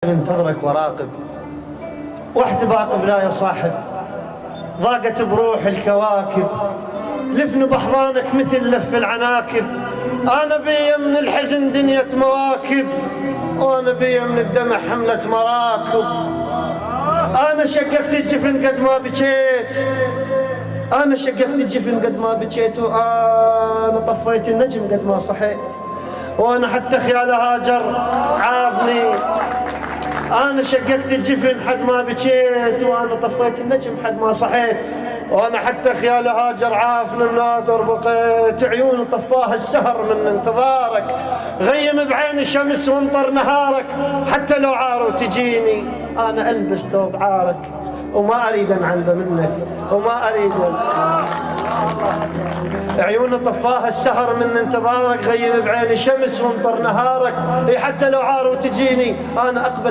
انتظرك وراقب واحتباق بلا يا صاحب، ضاقت بروح الكواكب، لفن بحضانك مثل لف العناكب. انا بي من الحزن دنيا مواكب، وانا بي من الدمع حملة مراكب. انا شققت الجفن قد ما بكيت، انا شققت الجفن قد ما بكيت، وانا طفيت النجم قد ما صحيت، وانا حتى خيال هاجر عافني. أنا شققت الجفن حد ما بكيت، وأنا طفيت النجم حد ما صحيت، وأنا حتى خيال هاجر عافني مناطر بقيت. عيون طفاها السهر من انتظارك، غيم بعين الشمس وانطر نهارك. حتى لو عاروا تجيني أنا ألبس ثوب عارك، وما أريد أنعنبه منك، وما أريد. عيون طفاها السهر من انتظارك، غيم بعين الشمس وانطر نهارك. حتى لو عاروا تجيني أنا أقبل